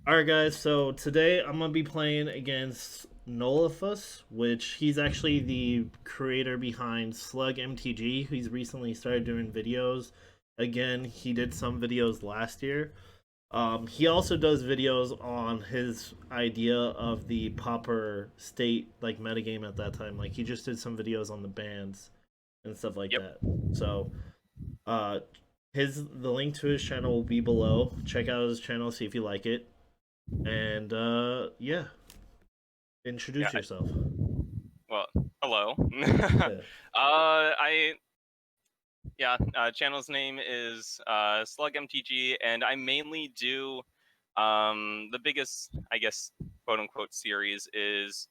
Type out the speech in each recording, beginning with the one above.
Alright guys, so today I'm gonna be playing against Nolifus, which he's actually the creator behind SlugMtg. He's recently started doing videos. Again, he did some videos last year. He also does videos on his idea of the Pauper state like metagame at that time. Like he just did some videos on the bans and stuff like Yep. that. So uh the link to his channel will be below. Check out his channel, see if you like it. And yeah, Yeah. introduce yourself. Well, hello. Yeah. I channel's name is SlugMtg, and I mainly do the biggest, I guess, quote unquote series is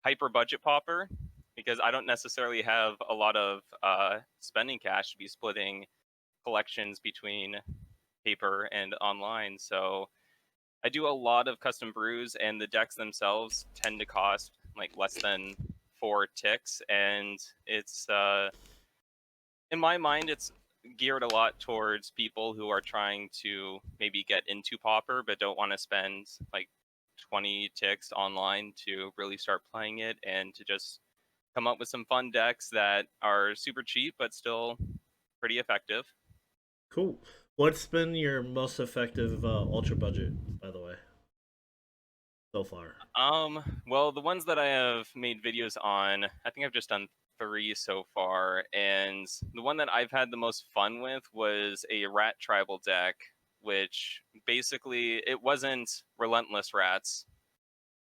Hyper Budget Popper, because I don't necessarily have a lot of spending cash to be splitting collections between paper and online. So I do a lot of custom brews, and the decks themselves tend to cost like less than 4 ticks, and it's in my mind it's geared a lot towards people who are trying to maybe get into Pauper but don't want to spend like 20 ticks online to really start playing it, and to just come up with some fun decks that are super cheap but still pretty effective. Cool. What's been your most effective ultra budget, by the way, so far? Well, the ones that I have made videos on, I think I've just done 3 so far, and the one that I've had the most fun with was a rat tribal deck, which basically it wasn't relentless rats.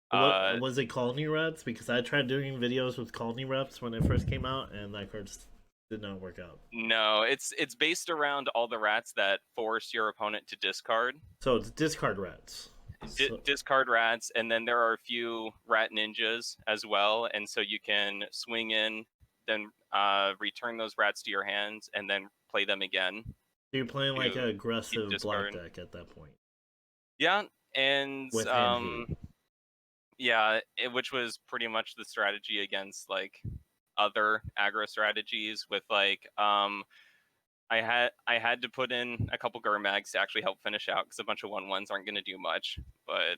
What Uh, was it, colony reps? Because I tried doing videos with colony reps when it first came out, and that card just did not work out. no, it's based around all the rats that force your opponent to discard. So it's discard rats. So Discard rats, and then there are a few rat ninjas as well, and so you can swing in, then return those rats to your hands, and then play them again you're playing like an to keep aggressive block discard. deck at that point Yeah, and with hand hate. yeah, which was pretty much the strategy against like other aggro strategies with like I had to put in a couple Gurmags to actually help finish out, because a bunch of 1/1s aren't going to do much, but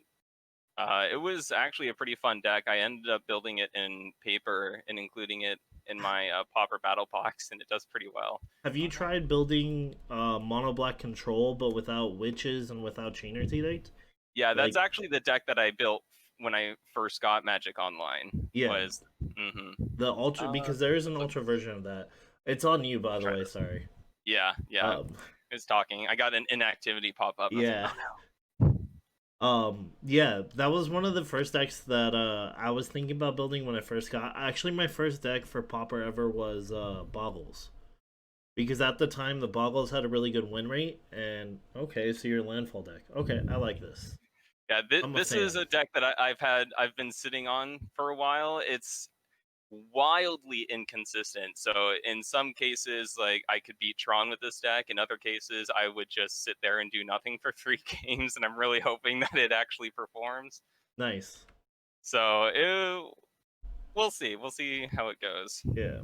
it was actually a pretty fun deck. I ended up building it in paper and including it in my Pauper Battle Box, and it does pretty well. Have you tried building mono black control but without witches and without chainer edict? Yeah, that's Like, actually the deck that I built when I first got Magic Online. yeah, Was mm-hmm. the ultra, because there is an Let's ultra version of that. It's on you, by the try way. this. Sorry. Yeah, yeah. Um, It's talking. I got an inactivity pop up, and I was like, yeah. oh no. Yeah, that was one of the first decks that I was thinking about building when I first got. Actually, my first deck for Pauper ever was Boggles, because at the time the Boggles had a really good win rate. And okay, so your landfall deck. Okay, I like this. Yeah, I'm a this is fan. a deck that I've been sitting on for a while. It's wildly inconsistent. So in some cases, like I could beat Tron with this deck. In other cases, I would just sit there and do nothing for 3 games, and I'm really hoping that it actually performs. Nice. So we'll see. We'll see how it goes. Yeah.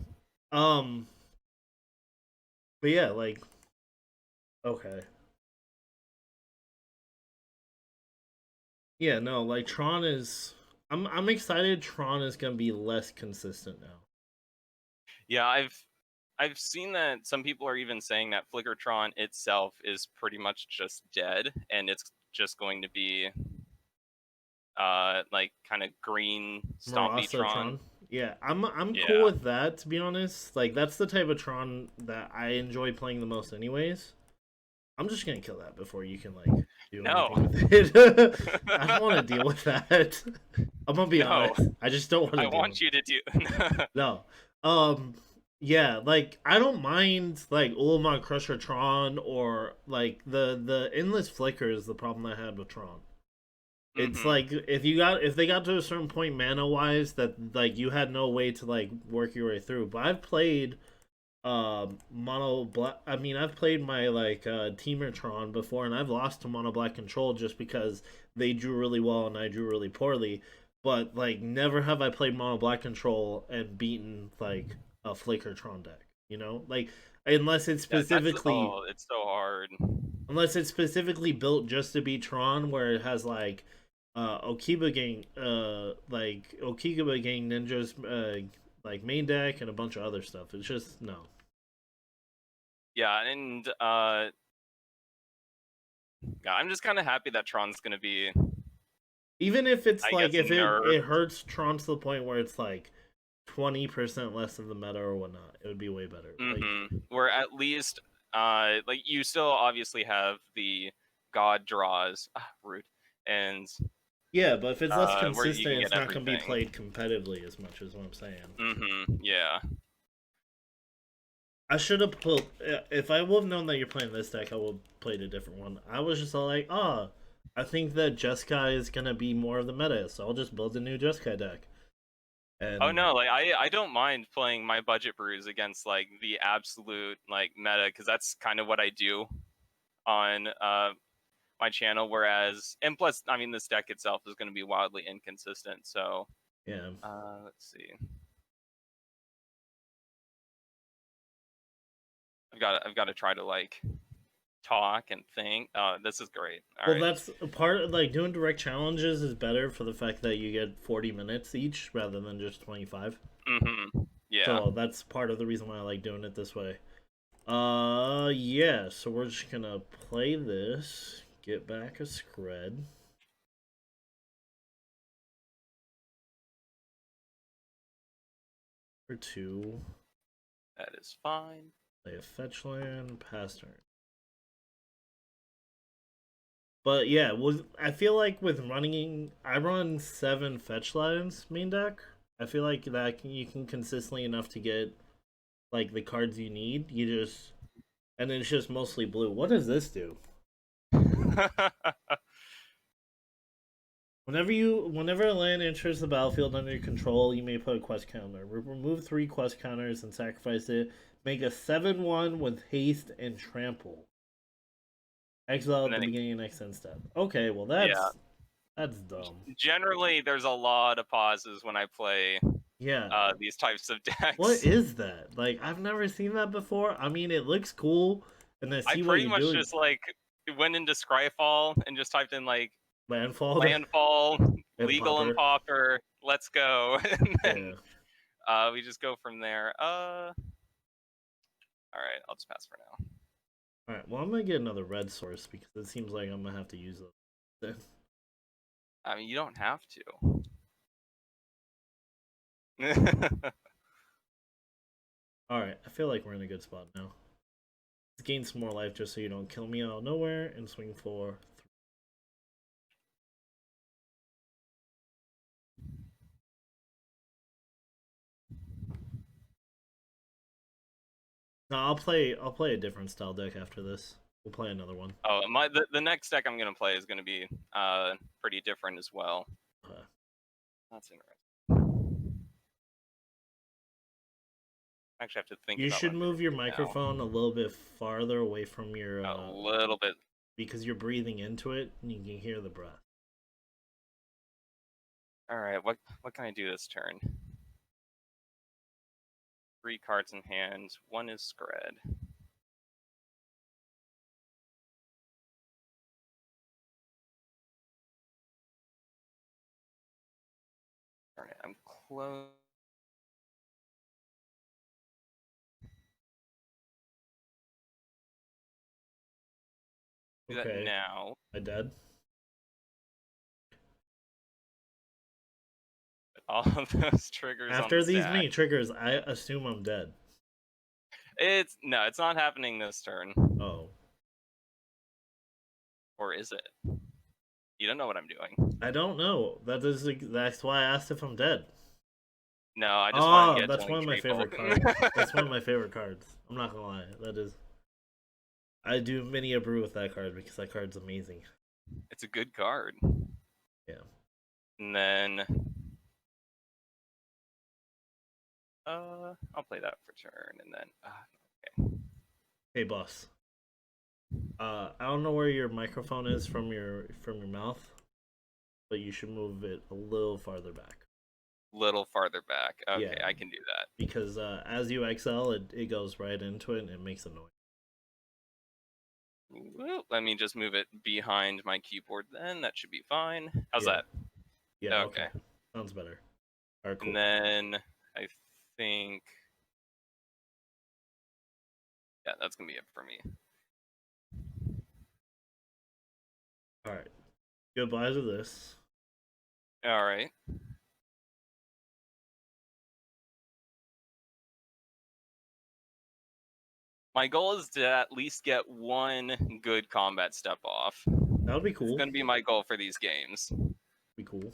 Um. But yeah, like, okay. Yeah, no, like Tron is. I'm excited. Tron is gonna be less consistent now. Yeah, I've seen that some people are even saying that Flickertron itself is pretty much just dead, and it's just going to be like kind of green stompy Marasa Tron. Tron. Yeah, I'm cool Yeah. with that, to be honest. Like that's the type of Tron that I enjoy playing the most anyways. I'm just gonna kill that before you can like do No. anything with it. I don't want to deal with that. I'm gonna be No. honest. I just don't want to I deal with want it. you to do. No. Yeah, like I don't mind like Ulamog Crusher Tron, or like the endless flicker is the problem I had with Tron. It's hmm like if they got to a certain point mana wise that like you had no way to like work your way through. But I've played mono black. I mean, I've played my like Teamertron before, and I've lost to mono black control just because they drew really well and I drew really poorly. But like, never have I played mono black control and beaten like a Flickertron deck. You know, like unless it's Yeah, that's specifically it's so hard. Unless it's specifically built just to be Tron, where it has like Okiba Gang Ninjas like main deck and a bunch of other stuff. It's just no. Yeah, and yeah, I'm just kind of happy that Tron's gonna be, Even if it's I like guess, if it nerfed. hurts Tron to the point where it's like 20% less of the meta or whatnot, it would be way better. Like Where at least, like you still obviously have the god draws, rude, and yeah, but if it's less where you consistent, can it's get not gonna be everything. played competitively as much as what I'm saying. Yeah. I should have pulled. If I would have known that you're playing this deck, I would have played a different one. I was just all like, oh, I think that Jeskai is gonna be more of the meta, so I'll just build a new Jeskai deck. Oh And no, like I don't mind playing my budget brews against like the absolute like meta, because that's kind of what I do on my channel. Whereas, and plus, I mean, this deck itself is going to be wildly inconsistent. So yeah, let's see. I've got to try to like talk and think. This is great. All well, right. that's a part of like doing direct challenges is better for the fact that you get 40 minutes each rather than just 25. Yeah. So that's part of the reason why I like doing it this way. Yeah. So we're just gonna play this. Get back a scred. For 2. That is fine. Play a fetch land, pass turn. But yeah, I feel like with running, I run 7 fetch lines main deck. I feel like you can consistently enough to get like the cards you need. And then it's just mostly blue. What does this do? Whenever a land enters the battlefield under your control, you may put a quest counter. Remove 3 quest counters and sacrifice it. Make a 7/1 with haste and trample. Exile And at the then beginning of next end step. Okay, well yeah. that's dumb. Generally, there's a lot of pauses when I play Yeah. these types of What decks. is that? Like I've never seen that before. I mean, it looks cool, and I I see what pretty you're much doing. just like went into Scryfall and just typed in like Landfall landfall, and legal and popper. pauper, let's go, and Yeah. then we just go from there. All right, I'll just pass for now. All right. Well, I'm gonna get another red source because it seems like I'm gonna have to use it. I mean, you don't have to. All right. I feel like we're in a good spot now. Let's gain some more life just so you don't kill me out of nowhere and swing for 3. No, I'll play a different style deck after this. We'll play another one. Oh, the next deck I'm gonna play is gonna be pretty different as well. That's interesting. I actually have to think You about what should I'm gonna move your do now. microphone a little bit farther away from your A little bit. because you're breathing into it and you can hear the breath. All right, what can I do this turn? 3 cards in hand. 1 is Scred. Darn it, I'm close. Do that Okay. now. I dead? All of those triggers on After the these stack. many triggers, I assume I'm dead. It's not happening this turn. Oh. Or is it? You don't know what I'm doing. I don't know. That's why I asked if I'm dead. No, I just wanted to Oh, get that's Doing one of my Treble. favorite cards. That's one of my favorite cards. I'm not gonna lie. That is. I do many a brew with that card because that card's amazing. It's a good card. Yeah. And then I'll play that for turn, and then okay. Hey, boss. I don't know where your microphone is from your mouth, but you should move it a little farther back. Little farther back. Okay, Yeah. I can do that. Because as you exile, it goes right into it and it makes a noise. Let me just move it behind my keyboard then. That should be fine. How's Yeah. that? Yeah, Okay. Sounds better. Alright, cool. And then I think... Yeah, that's going to be it for me. Alright. Goodbye to this. Alright. My goal is to at least get one good combat step off. That would be cool. It's going to be my goal for these games. Be cool.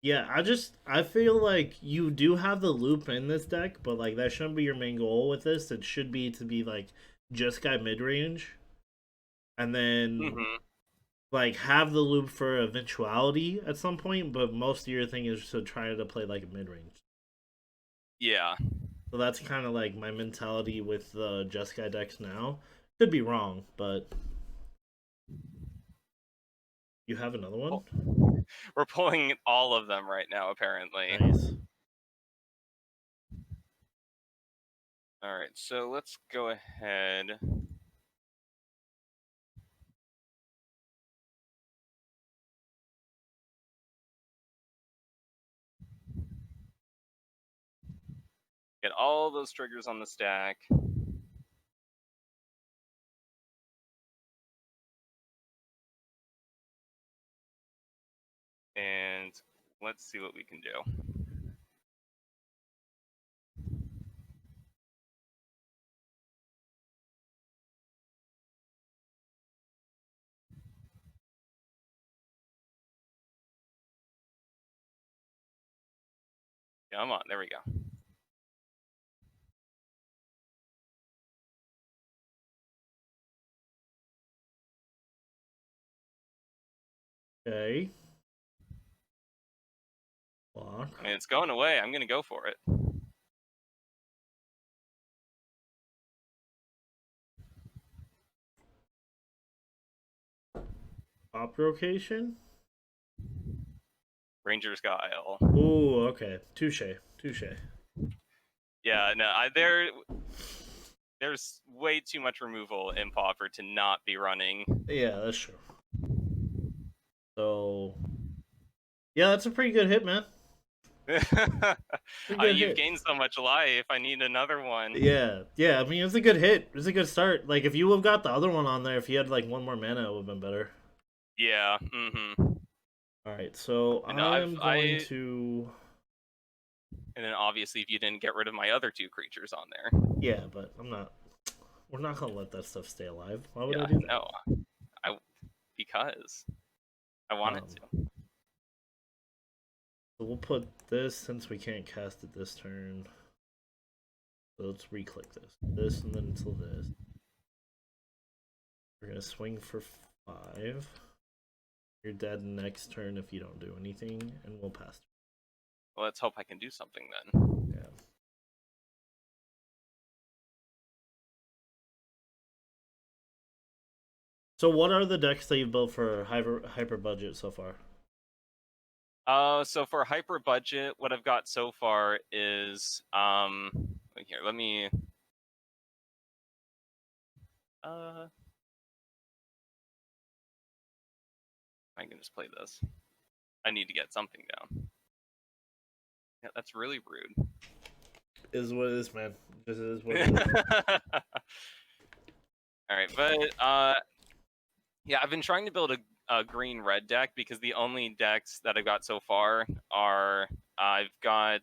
Yeah, I feel like you do have the loop in this deck, but like that shouldn't be your main goal with this. It should be to be like Jeskai mid range, and then like have the loop for eventuality at some point. But most of your thing is to try to play like mid range. Yeah. So that's kind of like my mentality with the Jeskai decks now. Could be wrong, but you have another one. We're pulling all of them right now, apparently. Nice. All right, so let's go ahead. Get all those triggers on the stack. And let's see what we can do. Come on, there we go. Okay. Block. I mean, it's going away. I'm going to go for it. Op location. Ranger's Guile. Ooh, okay. Touche. Yeah, no, there's way too much removal in Pauper to not be running. Yeah, that's true. So, yeah, that's a pretty good hit, man. You've gained so much life. I need another one. Yeah. I mean, it's a good hit. It's a good start. Like, if you would have got the other one on there, if you had like one more mana, it would have been better. Yeah. All right, so I'm going to. And then obviously, if you didn't get rid of my other two creatures on there. Yeah, but I'm not. We're not gonna let that stuff stay alive. Why would I do that? No, because I wanted to. So we'll put this since we can't cast it this turn. So let's re-click this, and then until this. We're gonna swing for 5. You're dead next turn if you don't do anything, and we'll pass. Well, let's hope I can do something then. Yeah. So what are the decks that you've built for hyper budget so far? So for hyper budget, what I've got so far is here, let me I can just play this. I need to get something down. Yeah, that's really rude. Is what it is, man. This is what it is. All right, but yeah, I've been trying to build a green-red deck because the only decks that I've got so far are I've got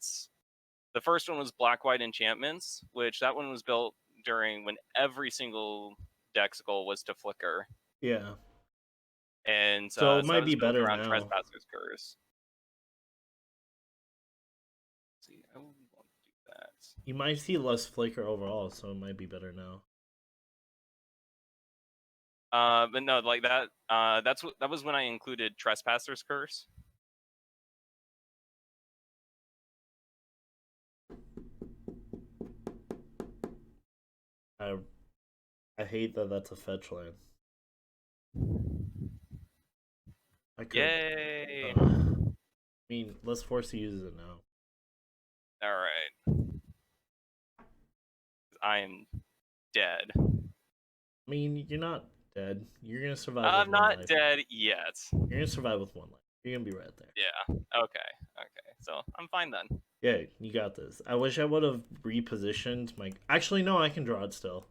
the first one was black-white enchantments, which that one was built during when every single deck's goal was to flicker. Yeah. And so it might be better around now. Trespasser's Curse. Let's see, I won't do that. You might see less flicker overall, so it might be better now. But no, like that. That was when I included Trespasser's Curse. I hate that that's a fetch land. Yay! I mean, let's force to use it now. All right. I am dead. I mean, you're not dead. You're gonna survive with I'm one not life. dead yet. You're gonna survive with one life. You're gonna be right there. Yeah. Okay. Okay. So I'm fine then. Yeah, you got this. I wish I would have repositioned my. Actually, no, I can draw it still.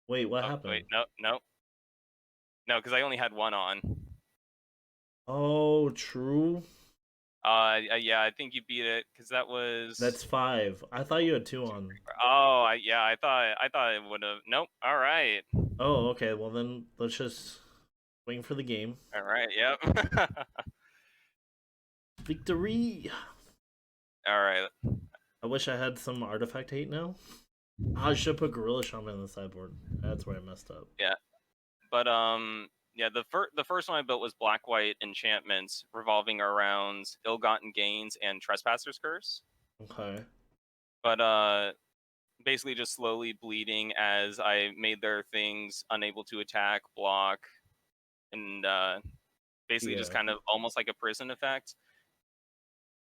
Wait, what Oh happened? wait, no, because I only had one on. Oh, true. Yeah, I think you beat it because that was. That's 5. I thought you had 2 on. Oh, yeah, I thought it would have. Nope. All right. Oh, okay. Well, then let's just wait for the game. All right. Yep. Victory! All right. I wish I had some artifact hate now. I should put Gorilla Shaman on the sideboard. That's where I messed up. Yeah. But yeah, the first one I built was black white enchantments revolving around ill-gotten gains and Trespasser's Curse. Okay. But basically just slowly bleeding as I made their things unable to attack, block, and basically just kind of almost like a prison effect.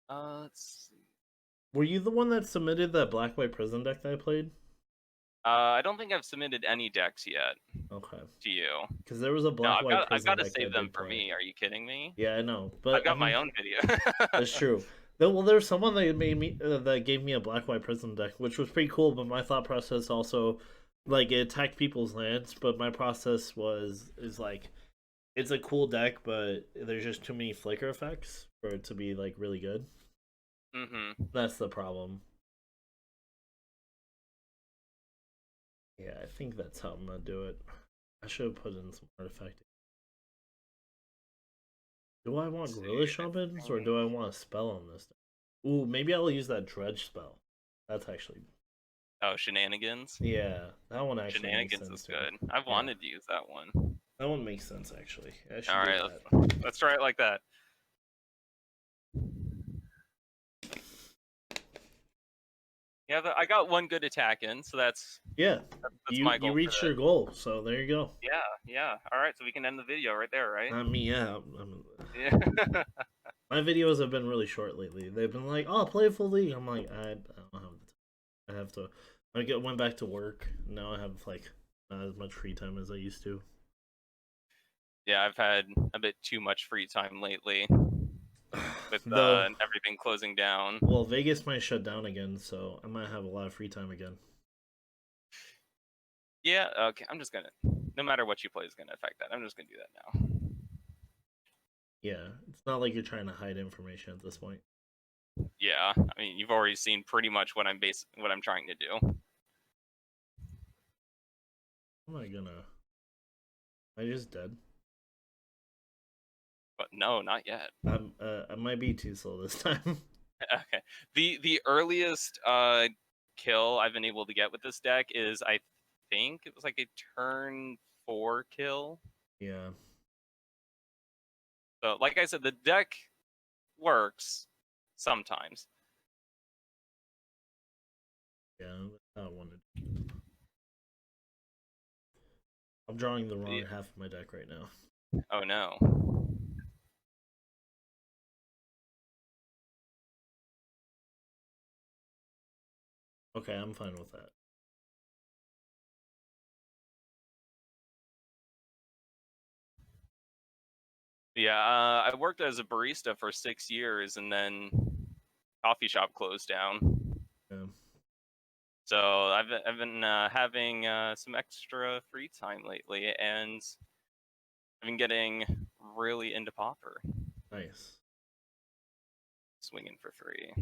Let's see. Were you the one that submitted that black white prison deck that I played? I don't think I've submitted any decks yet. Okay. To you. Because there was a black white prison I've got to deck save I them for play. me. Are you kidding me? Yeah, I know, but I've got my own video. That's true. Well, there's someone that made me that gave me a black white prison deck, which was pretty cool. But my thought process also, like, it attacked people's lands. But my process is like, it's a cool deck, but there's just too many flicker effects for it to be like really good. Mm-hmm. That's the problem. Yeah, I think that's how I'm gonna do it. I should have put in some artifact. Do I want Gorilla Shamans or do I want a spell on this? Ooh, maybe I'll use that Dredge spell. That's actually. Oh, Shenanigans? Yeah, that one actually Shenanigans makes sense is good. I've wanted to use that one. That one makes sense, actually. Alright, let's try it like that. Yeah, I got one good attack in, so that's my goal. You reached your goal, so there you go. Yeah. Alright, so we can end the video right there, right? Yeah. Yeah. My videos have been really short lately. They've been like, "Oh, play full league." I'm like, I don't have the time. I have to. Went back to work. Now I have like not as much free time as I used to. Yeah, I've had a bit too much free time lately with everything closing down. Well, Vegas might shut down again, so I might have a lot of free time again. Yeah, okay. I'm just gonna. No matter what you play is gonna affect that. I'm just gonna do that now. Yeah, it's not like you're trying to hide information at this point. Yeah, I mean, you've already seen pretty much what I'm trying to do. Am I gonna? Am I just dead? But no, not yet. I might be too slow this time. Okay. The earliest kill I've been able to get with this deck is, I think it was like a turn 4 kill. Yeah. So, like I said, the deck works sometimes. Yeah, I wanted. I'm drawing the wrong half of my deck right now. Oh no. Okay, I'm fine with that. Yeah, I worked as a barista for 6 years, and then coffee shop closed down. Yeah. So I've been having some extra free time lately, and I've been getting really into Pauper. Nice. Swinging for 3.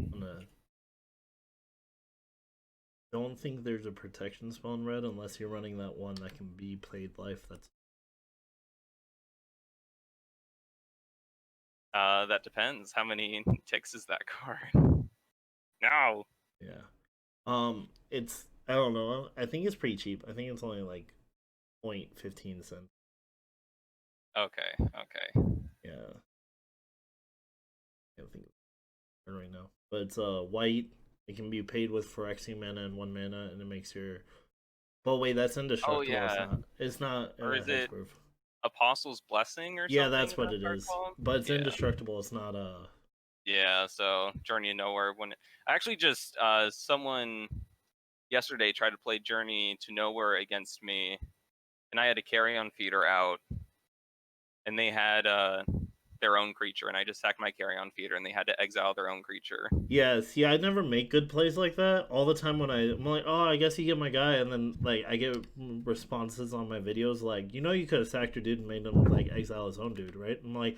Don't think there's a protection spell in red unless you're running that one that can be played life. That depends. How many ticks is that card? No. Yeah. It's, I don't know. I think it's pretty cheap. I think it's only like 0.15 cents. Okay. Yeah. I don't think right now. But it's white. It can be paid with Phyrexian mana and 1 mana, and it makes your. But wait, that's indestructible. Oh yeah. It's not. Or is it Apostle's Blessing or something? Yeah, that's what it is. But it's indestructible. It's not Yeah, so Journey to Nowhere. When actually just someone yesterday tried to play Journey to Nowhere against me, and I had a carry-on feeder out, and they had their own creature, and I just sacked my carry-on feeder, and they had to exile their own creature. Yeah, see, I never make good plays like that. All the time when I'm like, oh, I guess you get my guy, and then like I get responses on my videos like, you know, you could have sacked your dude and made him like exile his own dude, right? I'm like,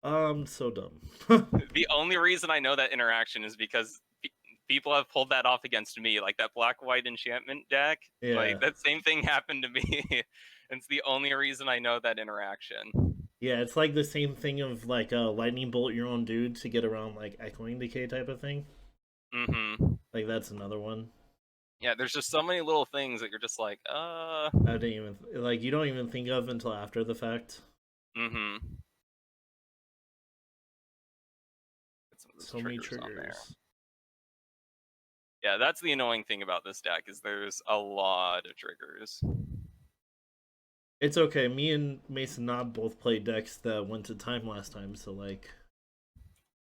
so dumb. The only reason I know that interaction is because people have pulled that off against me, like that black-white enchantment deck. Yeah, Like that same thing happened to me. It's the only reason I know that interaction. yeah, it's like the same thing of like lightning bolt your own dude to get around like echoing decay type of thing. Mm-hmm. Like that's another one. Yeah, there's just so many little things that you're just like, I didn't even like you don't even think of until after the fact. Mm-hmm. Get some of those So many triggers on there. triggers. Yeah, that's the annoying thing about this deck is there's a lot of triggers. It's okay. Me and Mason Knob both played decks that went to time last time, so like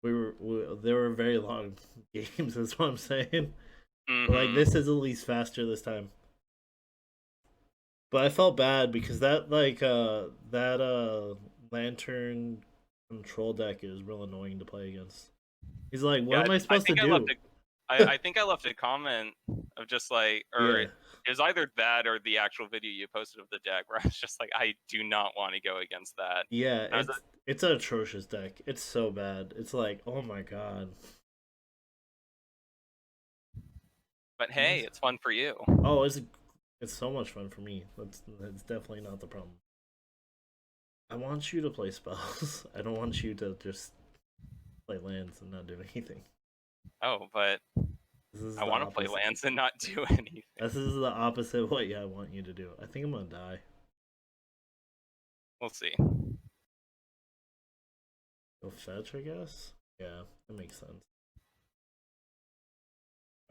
there were very long games. Is what I'm saying. Like Mm-hmm. this is at least faster this time. But I felt bad because that lantern control deck is real annoying to play against. He's like, what Yeah, am I I supposed to think I left do? a I think I left a comment of just like, or Yeah, it was either that or the actual video you posted of the deck where I was just like, I do not want to go against that. yeah. I was It's an atrocious deck. It's so bad. It's like, oh my god. but Am I? hey, it's fun for you. Oh, it's so much fun for me. That's definitely not the problem. I want you to play spells. I don't want you to just play lands and not do anything. Oh, but This is I the want to play opposite. lands and not do anything. This is the opposite of what I want you to do. I think I'm gonna die. We'll see. Go fetch, I guess. Yeah, that makes sense.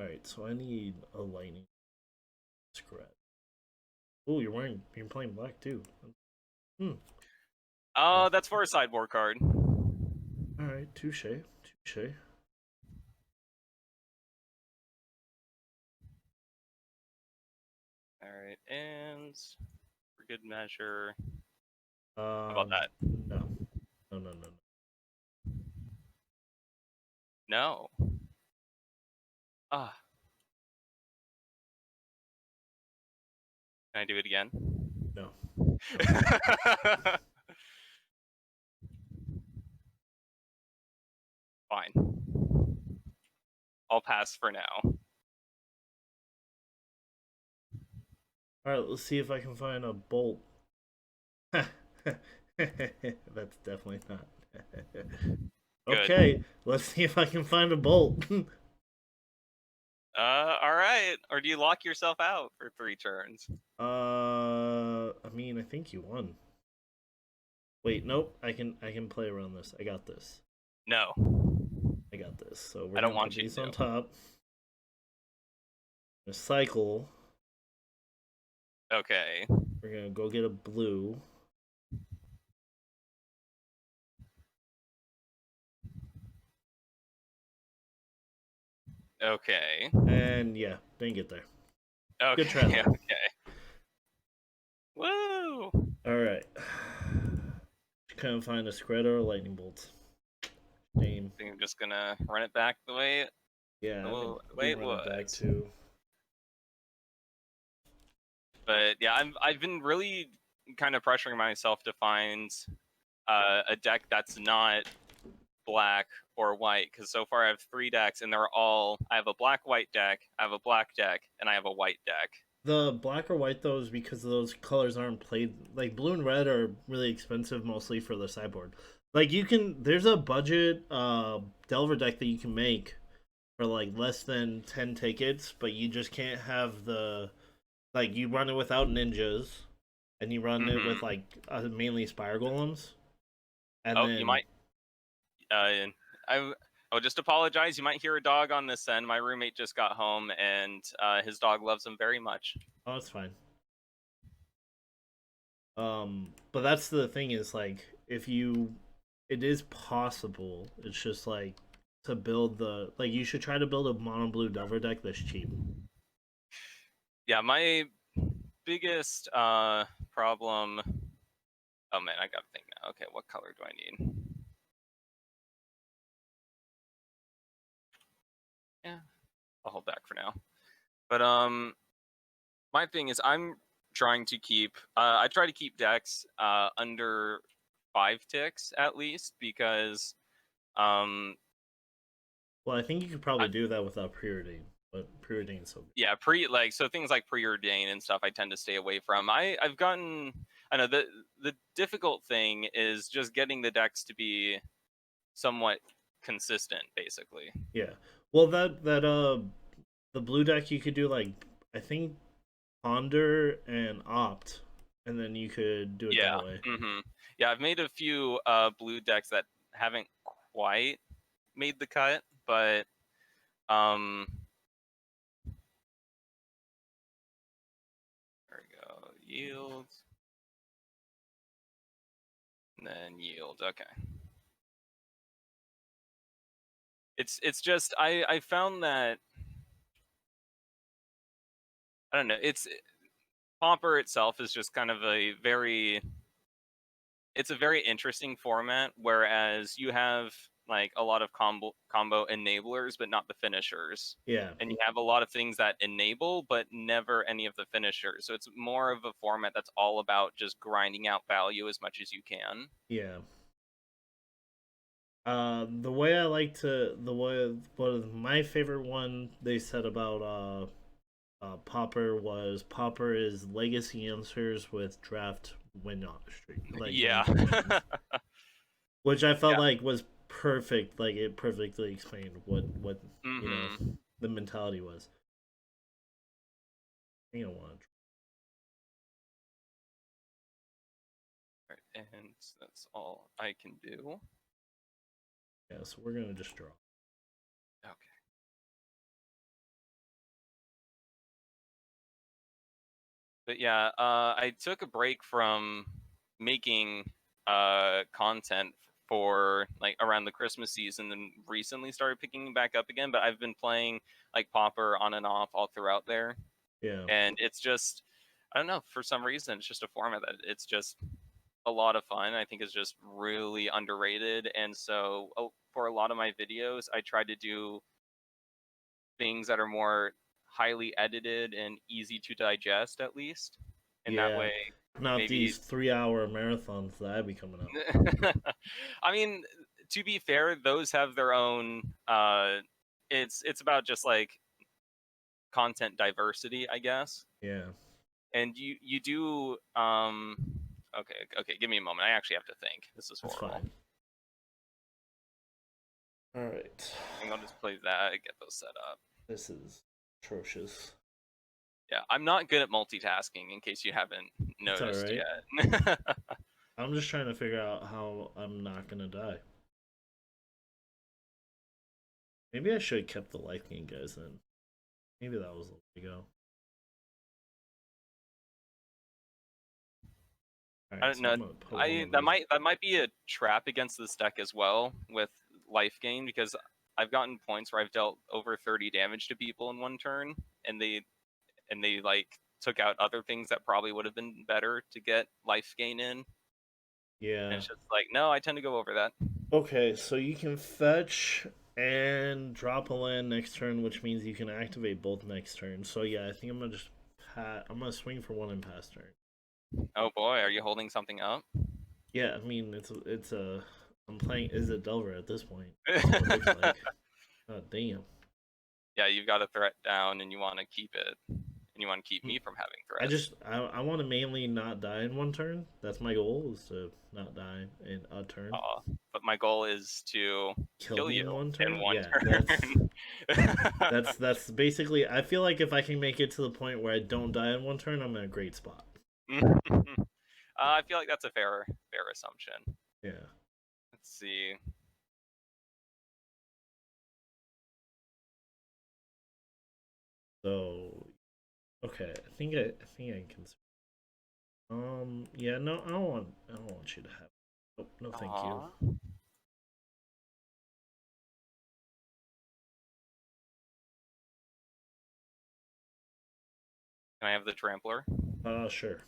All right, so I need a lightning scratch. Oh, you're playing black too. Hmm. Oh, that's for a sideboard card. All right, touche, touche. All right, and for good measure, how about Um, that? no, no, no, no, No. Ah, can I do it again? no, no. Fine. I'll pass for now. All right, let's see if I can find a bolt. That's definitely not. Good. Okay, let's see if I can find a bolt. All right. Or do you lock yourself out for 3 turns? I mean, I think you won. Wait, nope. I can play around this. I got this. No. I got this. So I we're don't gonna put want you these on to. top. Gonna cycle. Okay. We're gonna go get a blue. Okay. And yeah, didn't get there. Okay. Good try though. Okay. Woo! All right. Can't find a spread or a lightning bolt. Shame. I think I'm just gonna run it back the way it, Yeah, the we way it can run it back was. too. But yeah, I've been really kind of pressuring myself to find a deck that's not black or white, because so far I have 3 decks and they're all, I have a black white deck, I have a black deck, and I have a white deck. The black or white though is because those colors aren't played. Like blue and red are really expensive, mostly for the sideboard. Like there's a budget Delver deck that you can make for like less than 10 tickets, but you just can't have the like you run it without ninjas, and you run it with Mm-hmm. like mainly spire golems, and Oh, you then might I'll just apologize. You might hear a dog on this end. My roommate just got home, and his dog loves him very much. oh, it's fine. But that's the thing is like if you, it is possible. It's just like to build the like you should try to build a mono blue Delver deck that's cheap. Yeah, my biggest problem. Oh man, I gotta think now. Okay, what color do I need? Yeah, I'll hold back for now. But my thing is I'm trying to keep. I try to keep decks under 5 ticks at least because um Well, I think you could probably do that without preordain, but preordain's so good. yeah, so things like preordain and stuff I tend to stay away from. I've gotten. I know the difficult thing is just getting the decks to be somewhat consistent, basically. Yeah. Well, the blue deck you could do like I think ponder and opt, and then you could do it Yeah. that way. Yeah, I've made a few blue decks that haven't quite made the cut, but um there we go. Yield. And then yield. Okay. It's just I found that I don't know, it's Pomper itself is just kind of a very it's a very interesting format, whereas you have like a lot of combo enablers, but not the finishers. Yeah. And you have a lot of things that enable, but never any of the finishers. So it's more of a format that's all about just grinding out value as much as you can. Yeah. The way I like to the way one of my favorite one they said about Popper was Popper is legacy answers with draft win streak like win Yeah. conditions, which I felt Yeah. like was perfect. Like it perfectly explained what you know Mm-hmm. the mentality was. You don't want to. Right, and that's all I can do. Yeah, so we're gonna just draw. Okay. But yeah, I took a break from making content for like around the Christmas season, and recently started picking back up again. But I've been playing like Popper on and off all throughout there, Yeah, and it's just I don't know, for some reason it's just a format that it's just a lot of fun. I think it's just really underrated, and so for a lot of my videos, I try to do things that are more highly edited and easy to digest at least, and that yeah. way Not maybe. these 3 hour marathons that I'd be coming up. I mean, to be fair, those have their own it's about just like content diversity, I guess. Yeah, And you do okay, give me a moment, I actually have to think. This is that's horrible. fine. All right, I think I'll just play that, get those set up. this is atrocious. Yeah, I'm not good at multitasking, in case you haven't It's all noticed right. yet. I'm just trying to figure out how I'm not gonna die. Maybe I should have kept the life gain guys in. Maybe that was the way to go. All I right, don't so know. I'm gonna put one I of that these. might be a trap against this deck as well with life gain, because I've gotten points where I've dealt over 30 damage to people in one turn, and they like took out other things that probably would have been better to get life gain in. And Yeah. it's just like, no, I tend to go over that. Okay, so you can fetch and drop a land next turn, which means you can activate both next turn. So yeah, I think I'm gonna just I'm gonna swing for one and pass turn. Oh boy, are you holding something up? Yeah, I mean it's a I'm playing is a Delver at this point. That's what it looks like. God damn. Yeah, you've got a threat down, and you want to keep it, and you want to keep me from having threats. I want to mainly not die in one turn. That's my goal is to not die in a turn. But my goal is to Kill kill me you in one in turn. one Yeah, turn. that's basically. I feel like if I can make it to the point where I don't die in one turn, I'm in a great spot. I feel like that's a fair assumption. Yeah. Let's see. So okay, I think I can. Yeah, no, I don't want you to have. Oh, no, thank you. Aww. Can I have the Trampler? Sure.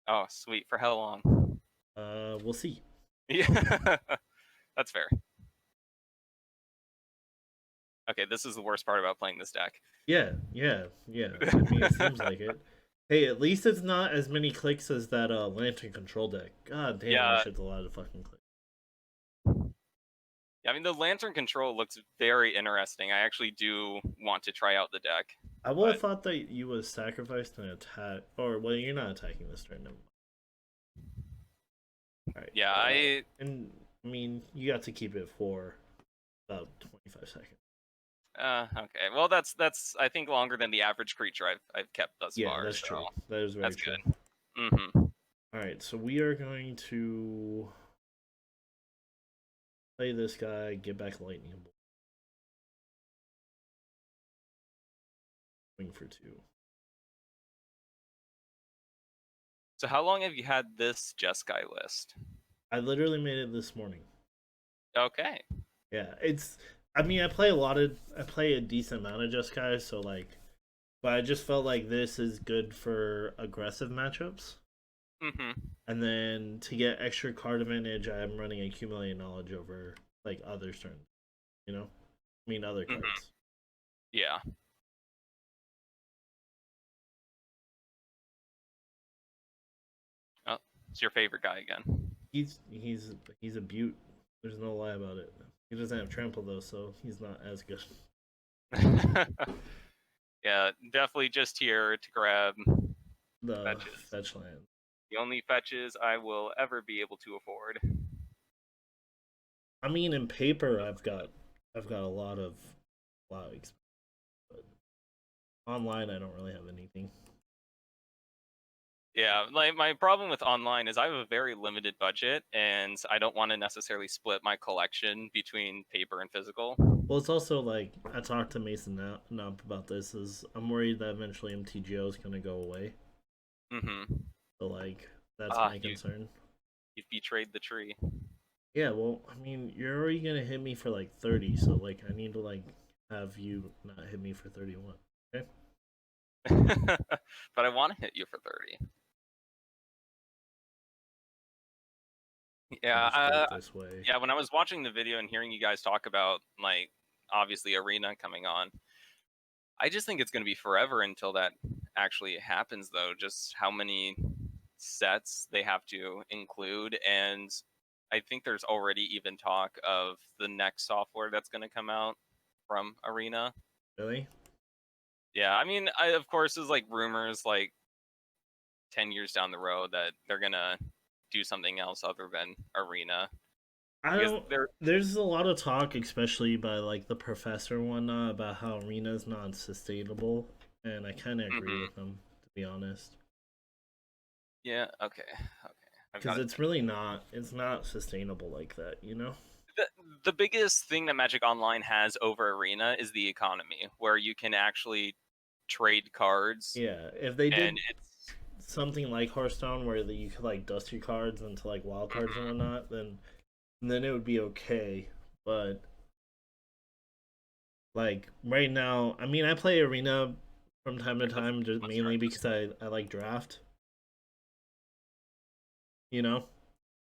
Oh, sweet. For how long? We'll see. Yeah, that's fair. Okay, this is the worst part about playing this deck. Yeah. I mean, it seems like it. Hey, at least it's not as many clicks as that Lantern Control deck. God damn, that Yeah, shit's a lot of fucking clicks. I mean, the Lantern Control looks very interesting. I actually do want to try out the deck, I would have but thought that you would sacrifice an attack, or well, you're not attacking this turn. Never mind. All right. yeah, And I mean, you got to keep it for about 25 seconds. okay. Well, that's I think longer than the average creature I've kept thus Yeah, far, that's so true. That is very that's true. good. Mm-hmm. All right, so we are going to play this guy, get back lightning bolt, swing for 2. So how long have you had this Jeskai list? I literally made it this morning. Okay. Yeah, it's. I mean, I play a decent amount of Jeskai, so like, but I just felt like this is good for aggressive matchups. Mm-hmm. And then to get extra card advantage, I'm running accumulate knowledge over like other turns. You know, I mean other Mm-hmm. cards. Yeah. Oh, it's your favorite guy again. He's a beaut. There's no lie about it. He doesn't have trample though, so he's not as good. Yeah, definitely just here to grab The fetches. fetch land. The only fetches I will ever be able to afford. I mean, in paper, I've got a lot of expense, but online I don't really have anything. Yeah, like my problem with online is I have a very limited budget, and I don't want to necessarily split my collection between paper and physical. Well, it's also like I talked to Mason Nup about this. Is I'm worried that eventually MTGO is gonna go away. Mm-hmm. So like that's Ah, my concern. you've betrayed the tree. Yeah, well, I mean, you're already gonna hit me for like 30, so like I need to like have you not hit me for 31. Okay. But I want to hit you for 30. I'll Yeah, just do it this way. yeah. When I was watching the video and hearing you guys talk about like obviously Arena coming on, I just think it's going to be forever until that actually happens. Though, just how many sets they have to include, and I think there's already even talk of the next software that's going to come out from Arena. Really? Yeah, I mean, of course, there's like rumors like 10 years down the road that they're gonna do something else other than Arena I because don't. they're There's a lot of talk, especially by like the professor and whatnot, about how arena's not sustainable, and I kind of agree mm-hmm. with them, to be honest. Yeah, okay. I've Because got it. it's really not. It's not sustainable like that, you know. the, the biggest thing that Magic Online has over Arena is the economy, where you can actually trade cards, Yeah, if they and did it's something like Hearthstone, where you could like dust your cards into like wild cards and mhm. whatnot, then it would be okay. But like right now, I mean, I play arena from time to time, just Let's try mainly this. because I like draft. You know.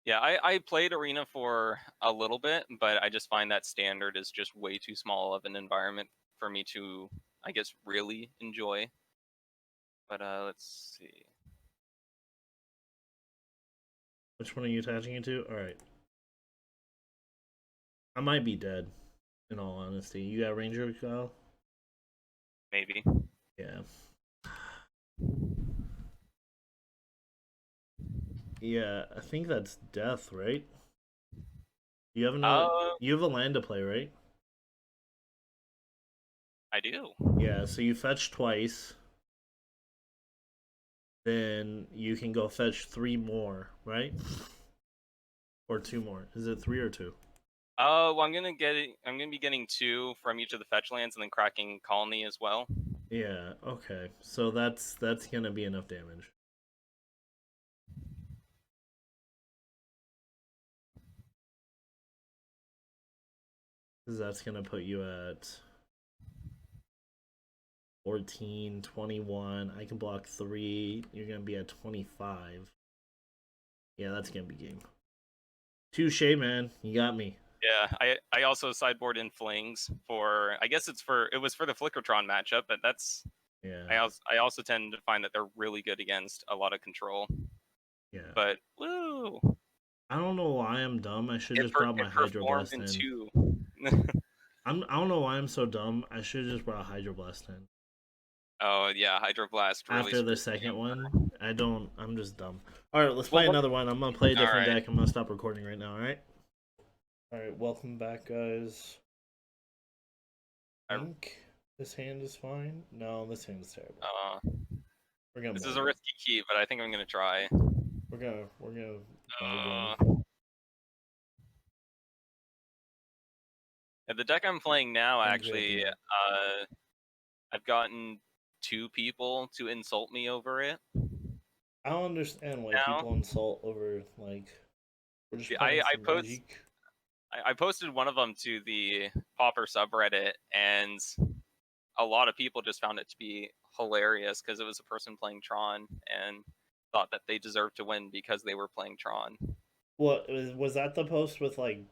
Yeah, I played Arena for a little bit, but I just find that standard is just way too small of an environment for me to, I guess, really enjoy. But let's see. Which one are you attaching it to? All right, I might be dead. In all honesty, you got Ranger Kyle? Maybe. Yeah. Yeah, I think that's death, right? You have another. Uh, You have a land to play, right? I do. Yeah. So you fetch twice. Then you can go fetch 3 more, right? Or 2 more. Is it 3 or 2? Well, I'm gonna be getting 2 from each of the fetch lands, and then cracking Colony as well. Yeah. Okay. So that's gonna be enough damage. Because that's gonna put you at 14, 21. I can block 3. You're going to be at 25. Yeah, that's going to be game. Touche, man. You got me. Yeah, I also sideboard in Flings for, I guess it was for the Flickertron matchup, but Yeah. I also tend to find that they're really good against a lot of control. Yeah. But woo! I don't know why I'm dumb. I should just brought my performed Hydroblast in. 2. I don't know why I'm so dumb. I should just brought Hydroblast in. Oh yeah, Hydroblast really After the second one, I'm just dumb. Alright, let's play another one. I'm gonna play a different deck. I'm gonna stop recording right now, alright? Alright, welcome back, guys. I think this hand is fine. No, this hand is terrible. We're gonna this is a risky key, but I think I'm gonna try. We're gonna the deck I'm playing now, actually, I've gotten 2 people to insult me over it. I don't understand why people insult over, like, we're just I posted one of them to the Pauper subreddit, and a lot of people just found it to be hilarious because it was a person playing Tron and thought that they deserved to win because they were playing Tron. What was that the post with like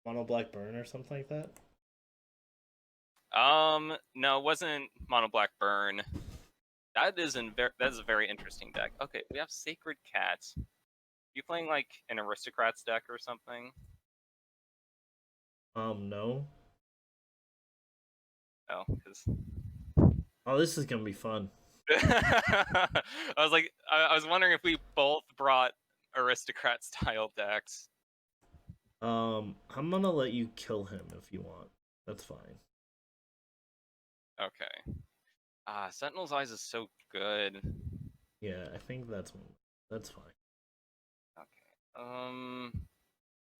Mono Black Burn or something like that? No, it wasn't Mono Black Burn. That is a very interesting deck. Okay, we have Sacred Cat. You playing like an Aristocrats deck or something? No. Oh, because. Oh, this is gonna be fun. I was wondering if we both brought Aristocrat style decks. I'm gonna let you kill him if you want. That's fine. Okay. Sentinel's Eyes is so good. Yeah, I think that's fine. Okay.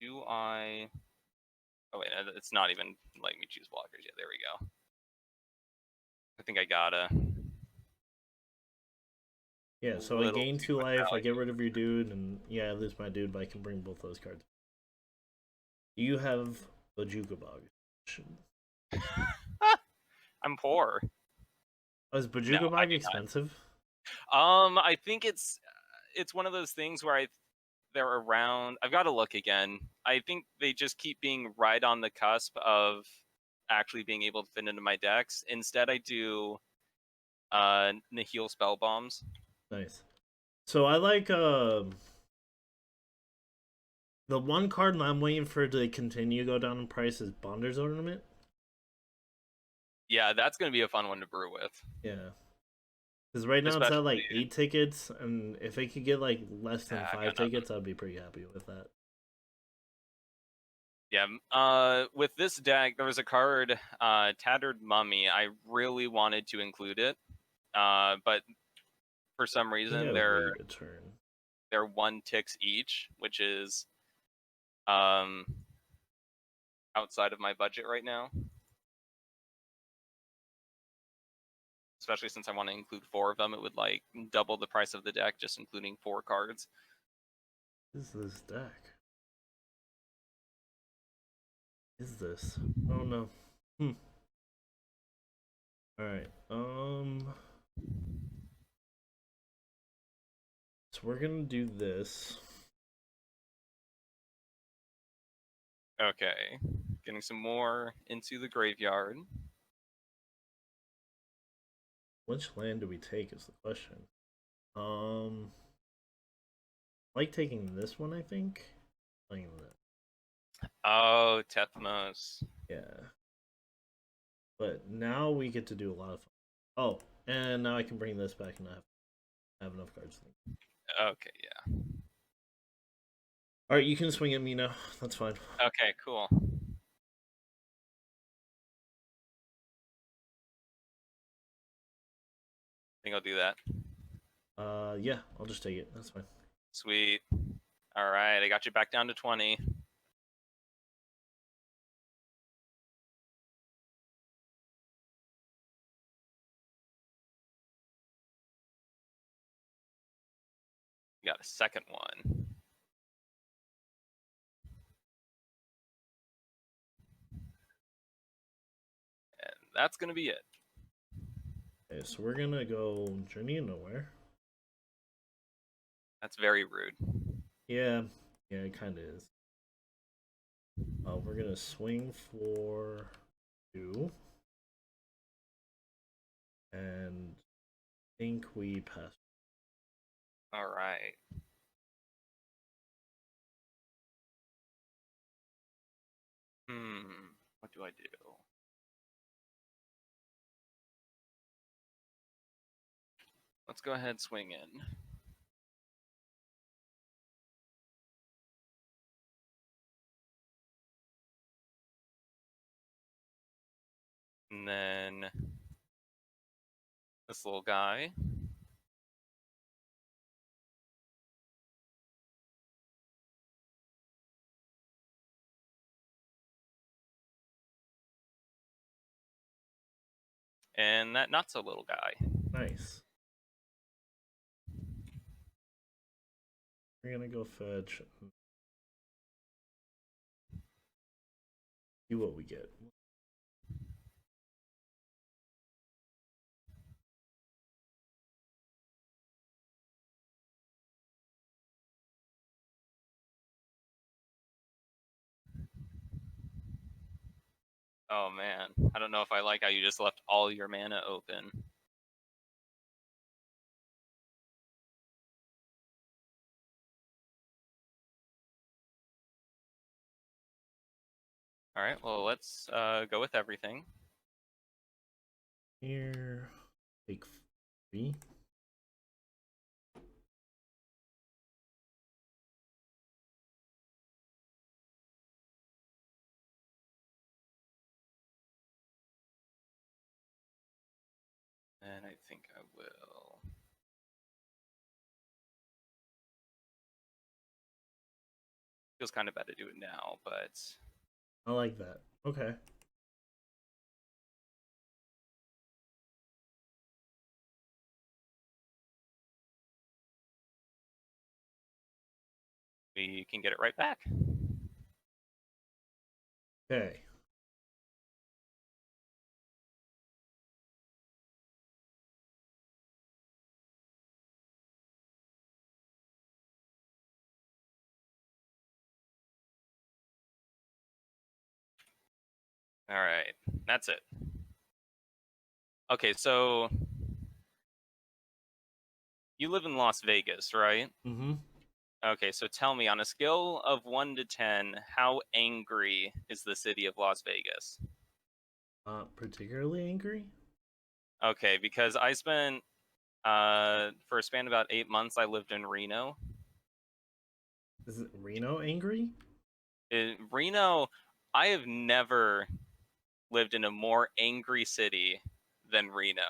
Do I? Oh wait, it's not even letting me choose blockers yet. There we go. I think I gotta. Yeah, so I gain 2 life, I get rid of your dude, and yeah, I lose my dude, but I can bring both those cards. You have Bajuka Bog. I'm poor. Oh, is Bajuka Bog expensive? I think it's one of those things where they're around. I've got to look again. I think they just keep being right on the cusp of actually being able to fit into my decks. Instead, I do Nihil Spell Bombs. Nice. So I like the one card I'm waiting for to continue to go down in price is Bonder's Ornament. Yeah, that's gonna be a fun one to brew with. Yeah. Because right now it's at like 8 tickets, and if it could get like less than 5 tickets, I'd be pretty happy with that. Yeah, with this deck, there was a card, Tattered Mummy. I really wanted to include it, but for some reason they're 1 ticks each, which is outside of my budget right now. Especially since I want to include 4 of them, it would like double the price of the deck just including 4 cards. What is this deck? What is this? I don't know. Alright, so we're gonna do this. Okay, getting some more into the graveyard. Which land do we take is the question. I like taking this one, I think. Playing this. Oh, Tethmos. Yeah. But now we get to do a lot of fun. Oh, and now I can bring this back and I have enough cards. Okay, yeah. Alright, you can swing at me now. That's fine. Okay, cool. I think I'll do that. Yeah, I'll just take it. That's fine. Sweet. Alright, I got you back down to 20. Got a second one. And that's gonna be it. Okay, so we're gonna go Journey of Nowhere. That's very rude. Yeah, yeah, it kind of is. We're gonna swing for 2, and think we pass. All right. What do I do? Let's go ahead, swing in. And then this little guy. And that not so little guy. Nice. We're gonna go fetch. See what we get. Oh man, I don't know if I like how you just left all your mana open. All right, well, let's go with everything. Here, take 3. And I think I will. Feels kind of bad to do it now, but I like that. Okay. we can get it right back. Okay. All right, that's it. Okay, so you live in Las Vegas, right? Mm-hmm. Okay, so tell me, on a scale of 1 to 10, how angry is the city of Las Vegas? Not particularly angry. Okay, because I spent, for a span of about 8 months, I lived in Reno. Is it Reno angry? Reno, I have never lived in a more angry city than Reno.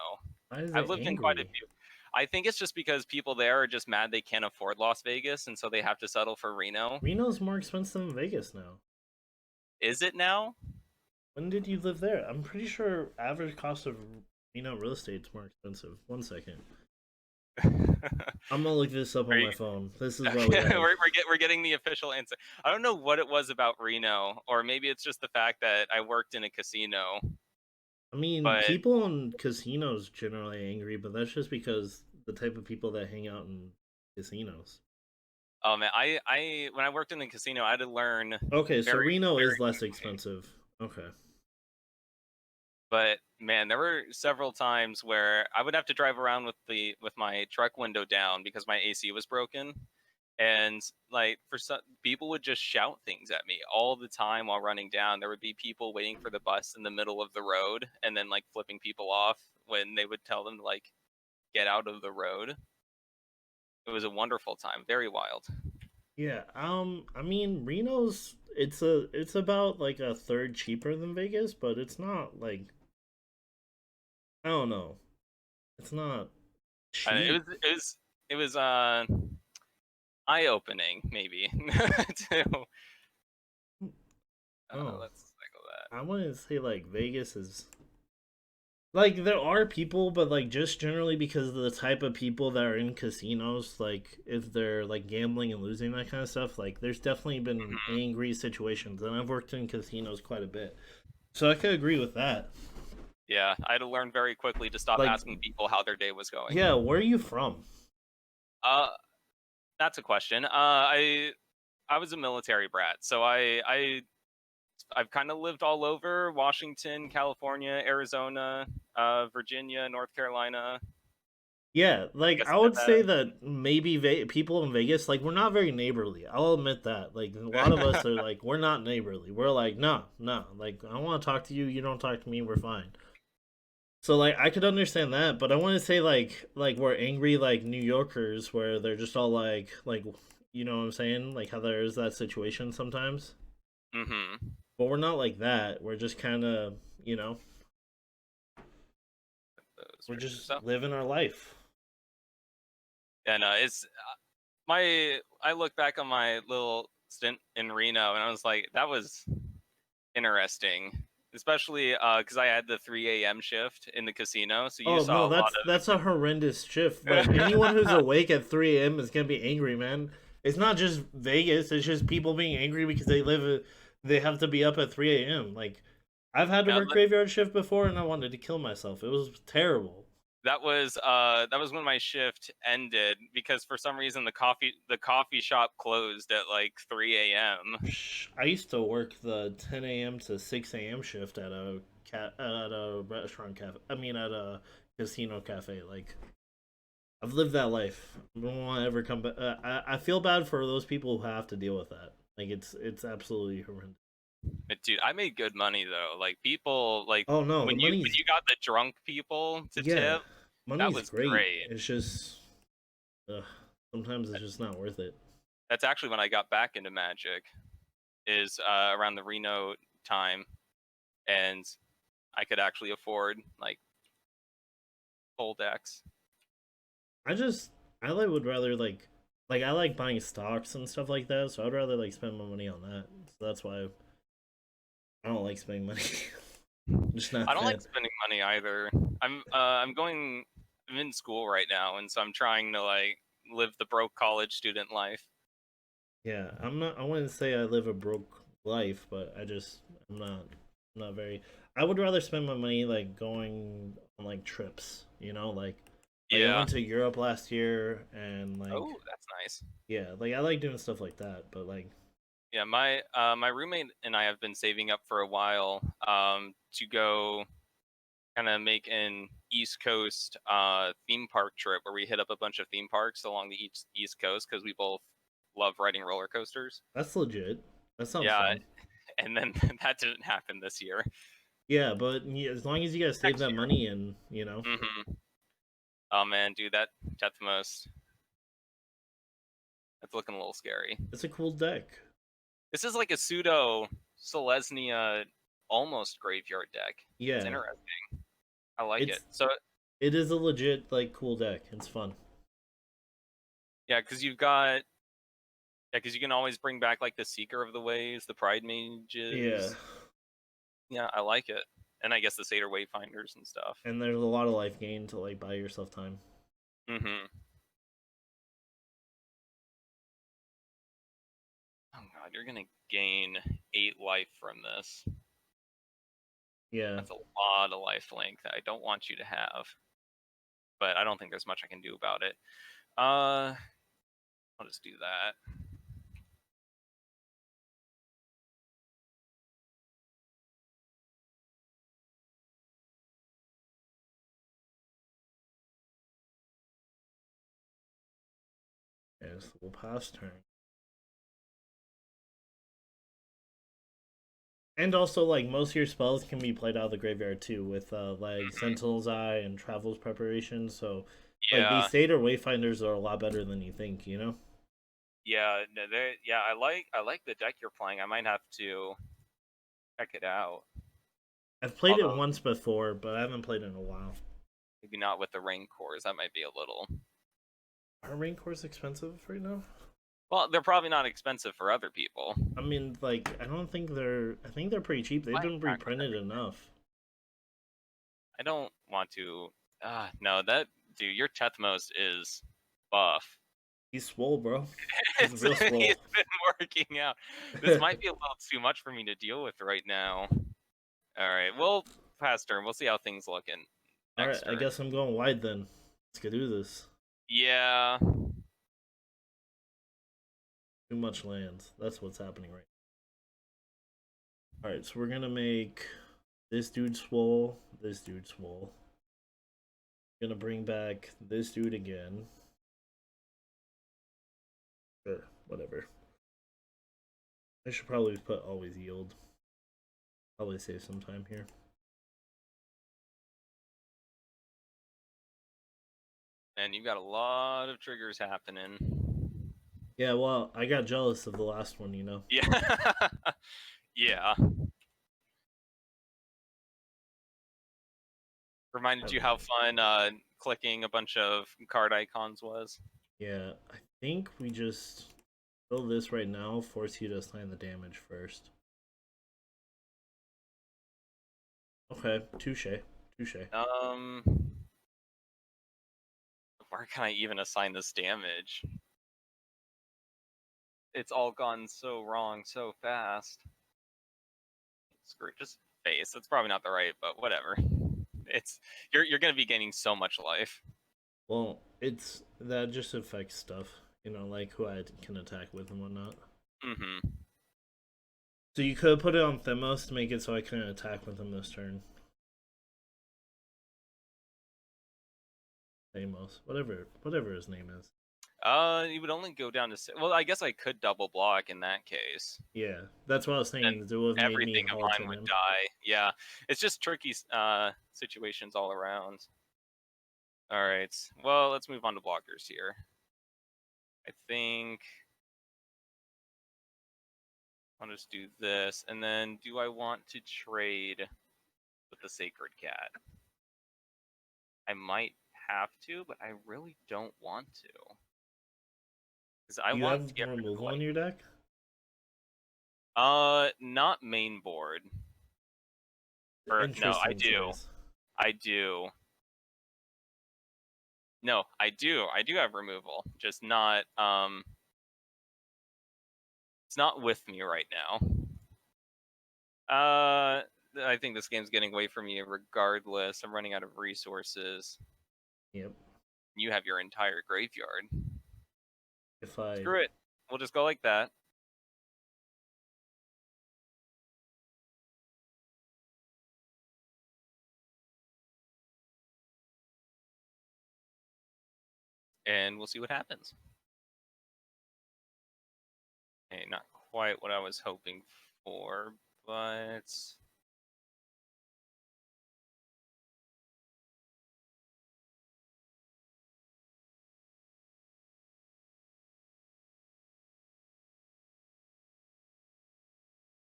Why is I've it lived in quite a angry? few. I think it's just because people there are just mad they can't afford Las Vegas, and so they have to settle for Reno. Reno's more expensive than Vegas now. Is it now? When did you live there? I'm pretty sure average cost of Reno real estate's more expensive. 1 second. I'm gonna look this up Are on you, my phone. This is why we okay, have. we're getting the official answer. I don't know what it was about Reno, or maybe it's just the fact that I worked in a casino. I mean, But people in casinos generally angry, but that's just because the type of people that hang out in casinos. oh man, I when I worked in the casino, I had to learn Okay, so very Reno very is less quickly. expensive. Okay. But man, there were several times where I would have to drive around with my truck window down because my AC was broken, and like for some people would just shout things at me all the time while running down. There would be people waiting for the bus in the middle of the road and then like flipping people off when they would tell them to like get out of the road. It was a wonderful time, very wild. Yeah, I mean it's about like a third cheaper than Vegas, but it's not like I don't know. It's not It was cheap. eye opening maybe to Oh, let's cycle that. I wouldn't say like Vegas is like there are people, but like just generally because of the type of people that are in casinos, like if they're like gambling and losing that kind of stuff, like there's definitely been Mhm. angry situations, and I've worked in casinos quite a bit, so I could agree with that. Yeah, I had to learn very quickly to stop Like, asking people how their day was going. yeah, where are you from? Uh, that's a question. I was a military brat, so I've kind of lived all over Washington, California, Arizona, Virginia, North Carolina. Yeah, I like guess I would say Nevada. that maybe people in Vegas, like we're not very neighborly. I'll admit that. Like a lot of us are like we're not neighborly. We're like no, no. Like I want to talk to you. You don't talk to me. We're fine. So like I could understand that, but I want to say like we're angry like New Yorkers where they're just all like you know what I'm saying? Like how there is that situation sometimes. Mm-hmm. But we're not like that. We're just kind of Those we're pictures. just So, living our life. and it's my. I look back on my little stint in Reno, and I was like, that was interesting, especially because I had the 3 a.m. shift in the casino, so you Oh saw no, a lot that's a horrendous shift. Like anyone who's of. awake at 3 a.m. is gonna be angry, man. It's not just Vegas. It's just people being angry because they have to be up at 3 a.m. Like I've had to Yeah, work graveyard shift before, and I wanted to kill myself. It was terrible. that was when my shift ended because for some reason the coffee shop closed at like 3 a.m. I used to work the 10 a.m. to 6 a.m. shift at a restaurant cafe. I mean, at a casino cafe. Like I've lived that life. I don't want to ever come back. I feel bad for those people who have to deal with that. Like it's absolutely horrendous. But dude, I made good money though. Like people like Oh no, the when money's you got the drunk people to yeah, tip, that money's was great. great. It's just ugh, sometimes it's just not worth it. That's actually when I got back into Magic is around the Reno time, and I could actually afford like full decks. I would rather like I like buying stocks and stuff like that. So I'd rather like spend my money on that. So that's why I don't like spending money. I'm just not I don't fan. like spending money either. I'm in school right now, and so I'm trying to like live the broke college student life. Yeah, I'm not. I wouldn't say I live a broke life, but I'm not. I'm not very. I would rather spend my money like going on like trips. You know, like I Yeah. went to Europe last year, and like Oh, that's nice. yeah, like I like doing stuff like that. But like Yeah, my roommate and I have been saving up for a while to go kind of make an East Coast theme park trip where we hit up a bunch of theme parks along the East Coast because we both love riding roller coasters. that's legit. That sounds Yeah, fun. and then that didn't happen this year. Yeah, but yeah, as long as you guys save Next that year. money and you know, Oh man, dude, that Tethmos, that's looking a little scary. it's a cool deck. This is like a pseudo Selesnya almost graveyard deck. It's Yeah, interesting. I like it. it's So it is a legit like cool deck. It's fun. yeah, because you've got because you can always bring back like the Seeker of the Waves, the Pride Yeah, Mages. Yeah, I like it, and I guess the Satyr Wayfinders and stuff. and there's a lot of life gain to like buy yourself time. Mm-hmm. Oh god, you're gonna gain 8 life from this. Yeah. That's a lot of life length that I don't want you to have, but I don't think there's much I can do about it. I'll just do that. Yes, we'll pass turn. And also, like most of your spells can be played out of the graveyard too, with like Sentinel's Eye and Travel's Preparation. So, like these Yeah, Satyr Wayfinders are a lot better than you think. You know, yeah, no, yeah. I like the deck you're playing. I might have to check it out. I've played it Although once before, but I haven't played it in a while. maybe not with the Rancors. That might be a little. Are rain cores expensive right now? Well, they're probably not expensive for other people. I mean, like I don't think they're. I think they're pretty cheap. They've Flying been back with reprinted everything. enough. I don't want to. No, that dude, your Tethmos is buff. He's swole, bro. He's real swole. He's been working out. This might be a little too much for me to deal with right now. All right. Well, past turn. We'll see how things look in Alright, next I turn. guess I'm going wide then. Let's go do this. Yeah. Too much lands. That's what's happening right now. Alright, so we're gonna make this dude swole, this dude swole. Gonna bring back this dude again. Sure, whatever. I should probably put always yield. Probably save some time here. And you've got a lot of triggers happening. Yeah, well, I got jealous of the last one, you know. Yeah. Yeah. Reminded you how fun clicking a bunch of card icons was. Yeah, I think we just kill this right now, force you to assign the damage first. Okay, touche. Where can I even assign this damage? It's all gone so wrong so fast. Screw it, just face. That's probably not the right, but whatever. It's you're gonna be gaining so much life. Well, it's that just affects stuff, you know, like who I can attack with and whatnot. Mm-hmm. So you could put it on Tethmos to make it so I couldn't attack with him this turn. Tethmos, whatever his name is. You would only go down to well, I guess I could double block in that case. Yeah, that's what I was saying. It would have made me Everything of halt mine would him. die. Yeah, it's just tricky situations all around. All right, well, let's move on to blockers here. I think I'll just do this, and then do I want to trade with the Sacred Cat? I might have to, but I really don't want to. Because I Do you want have to get rid of the removal in light. your deck? Not main board. Or no, I Interesting do. choice. I do. No, I do. I do have removal. Just not it's not with me right now. I think this game's getting away from me regardless. I'm running out of resources. Yep. You have your entire graveyard. If I Screw it. We'll just go like that. And we'll see what happens. Hey, not quite what I was hoping for, but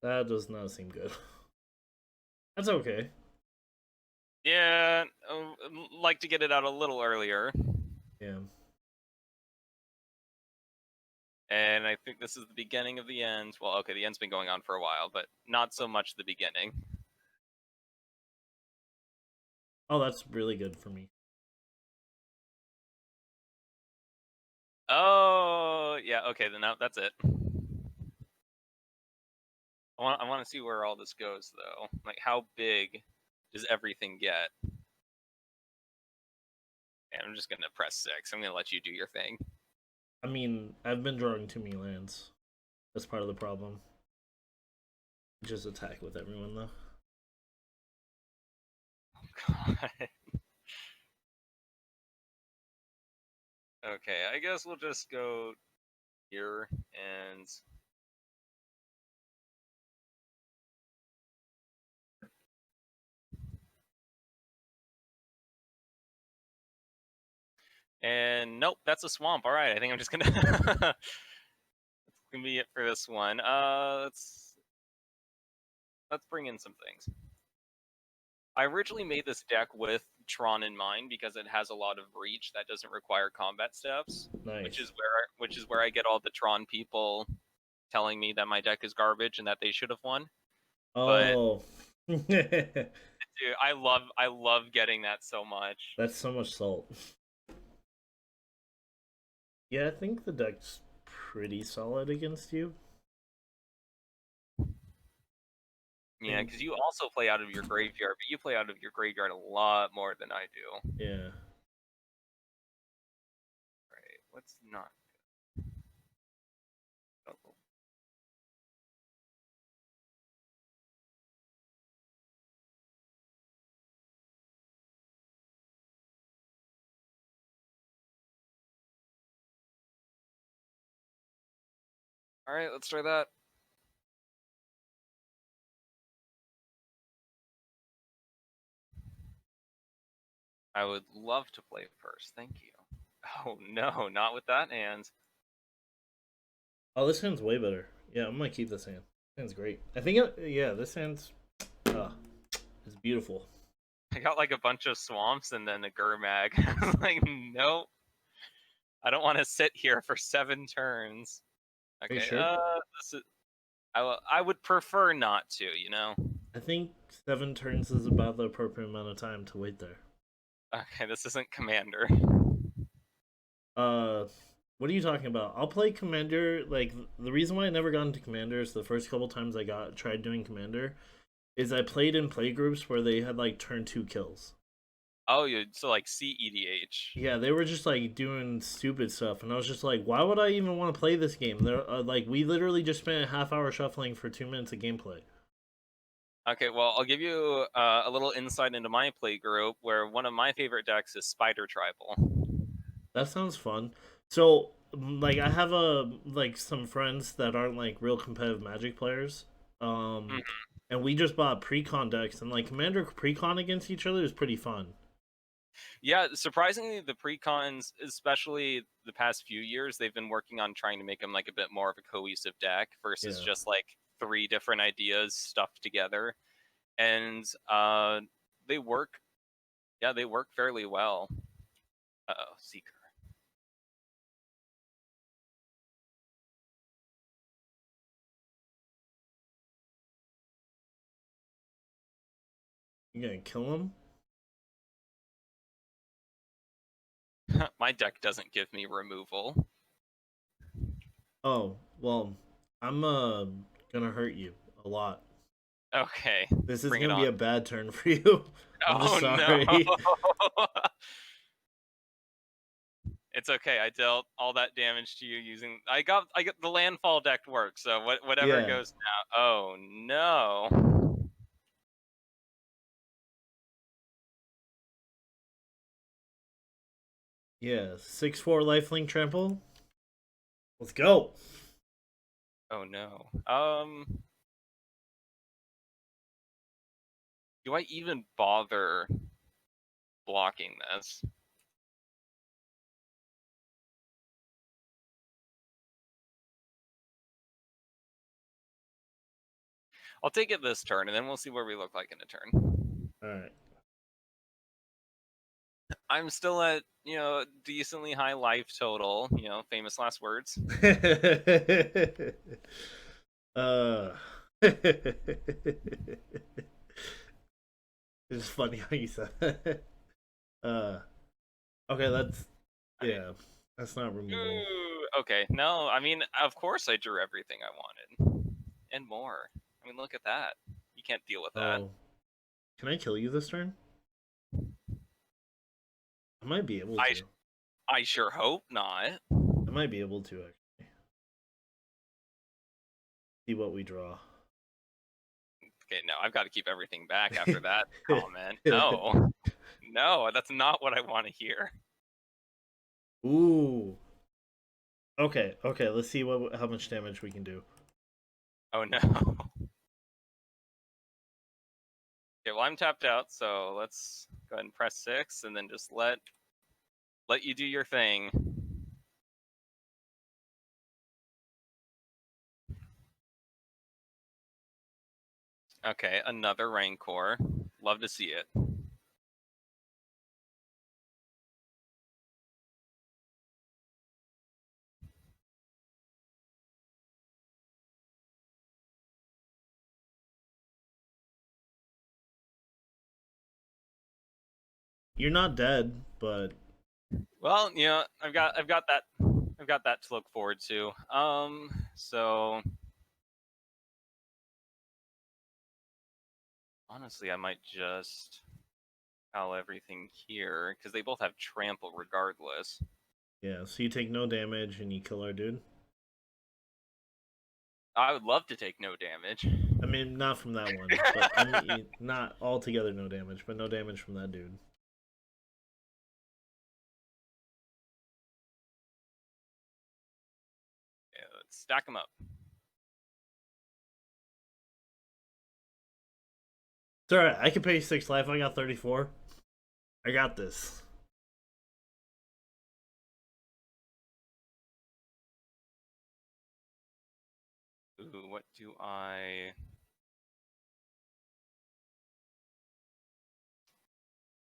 that does not seem good. That's okay. yeah, like to get it out a little earlier. Yeah. And I think this is the beginning of the end. Well, okay, the end's been going on for a while, but not so much the beginning. Oh, that's really good for me. Oh, yeah, okay, then that's it. I want to see where all this goes, though. Like, how big does everything get? And I'm just gonna press 6. I'm gonna let you do your thing. I mean, I've been drawing too many lands. That's part of the problem. Just attack with everyone, though. Oh, God. Okay, I guess we'll just go here and nope, that's a swamp. All right, I think I'm just gonna that's gonna be it for this one. Let's bring in some things. I originally made this deck with Tron in mind because it has a lot of reach that doesn't require combat steps. Nice. Which is where I get all the Tron people telling me that my deck is garbage and that they should have won. Oh. Dude, I love getting that so much. That's so much salt. Yeah, I think the deck's pretty solid against you. Yeah, because you also play out of your graveyard, but you play out of your graveyard a lot more than I do. Yeah. Right. What's not good? Oh, all right, let's try that. I would love to play first. Thank you. Oh no, not with that hand. Oh, this hand's way better. Yeah, I'm gonna keep this hand. This hand's great. I think, yeah, this hand's is beautiful. I got like a bunch of swamps and then a Gurmag. I was like, nope. I don't want to sit here for 7 turns. Are you Okay, sure? this is. I would prefer not to, you know. I think 7 turns is about the appropriate amount of time to wait there. Okay, this isn't Commander. Uh, what are you talking about? I'll play Commander. Like, the reason why I never got into Commander is the first couple times I tried doing Commander is I played in play groups where they had like turn 2 kills. Oh, so like CEDH. Yeah, they were just like doing stupid stuff, and I was just like, why would I even want to play this game? They're like, we literally just spent a half hour shuffling for 2 minutes of gameplay. Okay, well, I'll give you a little insight into my play group, where one of my favorite decks is Spider Tribal. That sounds fun. So, like, I have like some friends that aren't like real competitive Magic players, Mhm. and we just bought pre-con decks, and like Commander pre-con against each other is pretty fun. Yeah, surprisingly, the precons, especially the past few years, they've been working on trying to make them like a bit more of a cohesive deck versus Yeah. just like 3 different ideas stuffed together, and they work. Yeah, they work fairly well. Uh-oh, Seeker. You gonna kill him? My deck doesn't give me removal. Oh, well, I'm gonna hurt you a lot. Okay, This is bring it gonna be on. a bad turn for you. I'm just Oh no. sorry. It's okay. I dealt all that damage to you using. I got the landfall deck works. So whatever Yeah. goes now. Oh no. Yeah. 6/4 lifelink trample. Let's go. Oh no. Do I even bother blocking this? I'll take it this turn, and then we'll see where we look like in a turn. All right. I'm still at, decently high life total, famous last words. uh It's funny how you said that. Uh okay, that's not removable. Okay, no, I mean, of course I drew everything I wanted. And more. I mean, look at that. You can't deal with that. Oh, can I kill you this turn? I might be able to. I sure hope not. I might be able to actually. See what we draw. Okay, no, I've got to keep everything back after that comment. No. No, that's not what I want to hear. Ooh. Okay, let's see how much damage we can do. Oh no. Okay, well I'm tapped out, so let's go ahead and press 6 and then just let you do your thing. Okay, another Rancor. Love to see it. You're not dead, but Well, I've got that to look forward to. So Honestly, I might just call everything here because they both have trample regardless. Yeah, so you take no damage and you kill our dude. I would love to take no damage. I mean, not from that one, but I mean, not altogether no damage, but no damage from that dude. Yeah, let's stack them up. It's alright, I can pay 6 life, I got 34. I got this. Ooh, what do I...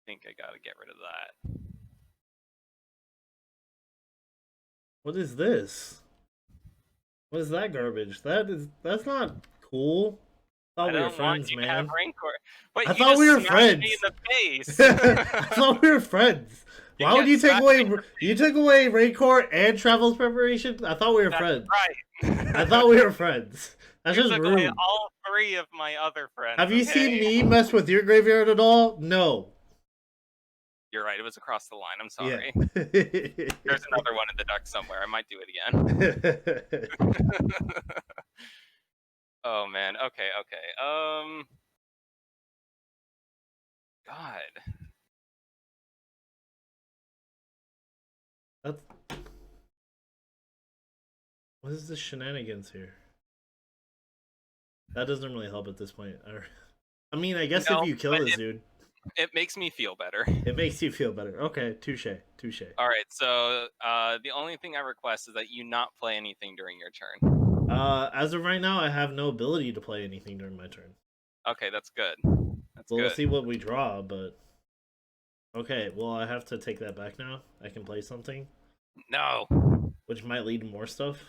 think I gotta get rid of that. What is this? What is that garbage? That's not cool. I thought we were friends, man. Have Rancor. But I you thought just we were smashed friends. me in the face. I thought we were friends. Why would you take away? You took away Rancor and Travel's preparation. I thought we were friends. Right. I thought we were friends. That's you just took rude. away all 3 of my other friends. Have you seen me mess with your graveyard at all? No. You're right. It was across the line. I'm sorry. Yeah. There's another one in the deck somewhere. I might do it again. Oh man. Okay. God. That's... What is the shenanigans here? That doesn't really help at this point. I mean, I guess if you kill this dude, it makes me feel better. It makes you feel better. Okay, touche. All right, so the only thing I request is that you not play anything during your turn. As of right now, I have no ability to play anything during my turn. Okay, that's good. We'll see what we draw, but okay. Well, I have to take that back now. I can play something. No. Which might lead to more stuff.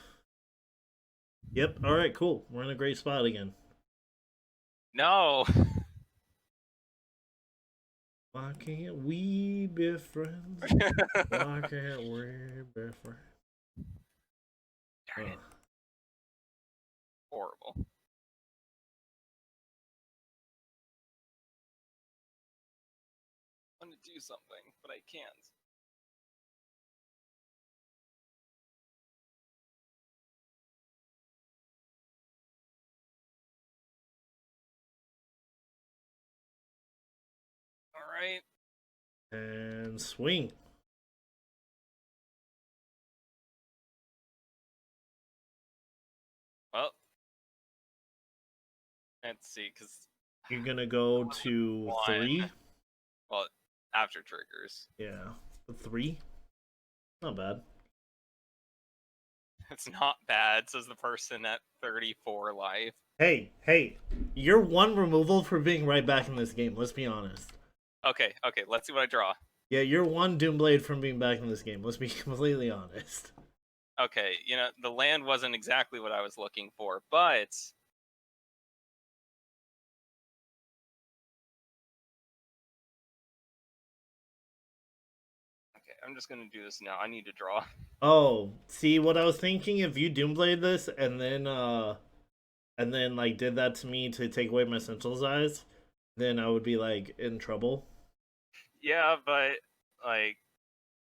Yep. All right. Cool. We're in a great spot again. No. Why can't we be friends? Why can't we be friends? Darn it. Horrible. I want to do something, but I can't. All right. And swing. Well, let's see, because you're gonna go to 3. Well, after triggers. Yeah, 3. Not bad. It's not bad, says the person at 34 life. Hey, you're 1 removal for being right back in this game. Let's be honest. Okay, let's see what I draw. Yeah, you're 1 Doomblade from being back in this game. Let's be completely honest. Okay, the land wasn't exactly what I was looking for, but... Okay, I'm just gonna do this now. I need to draw. Oh, see, what I was thinking, if you Doomblade this, and then, like, did that to me to take away my Sentinel's Eyes, then I would be, like, in trouble. Yeah, but, like...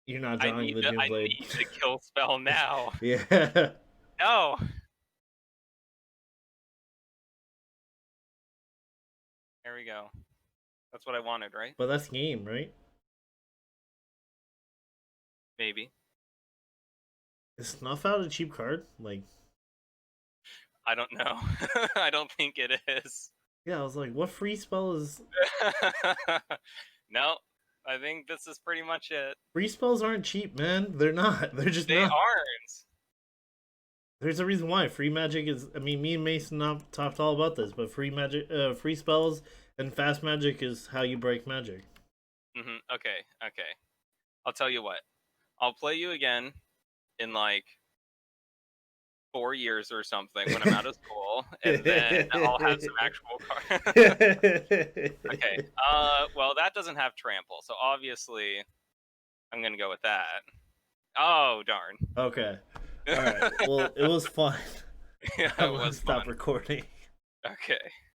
You're not drawing the Doomblade. I need the kill spell now. Yeah. No! There we go. That's what I wanted, right? But that's game, right? Maybe. Is Snuff out a cheap card? Like... I don't know. I don't think it is. Yeah, I was like, what free spell is... No, I think this is pretty much it. Free spells aren't cheap, man. They're not. They're just not. They aren't. There's a reason why. Free magic is... I mean, me and Mason not talked all about this, but free magic, free spells and fast magic is how you break magic. Okay. I'll tell you what. I'll play you again in, like, 4 years or something when I'm out of school, and then I'll have some actual cards. Okay. Well, that doesn't have trample, so obviously I'm gonna go with that. Oh, darn. Okay. All right. Well, it was fun. Yeah, I want to stop recording. Okay.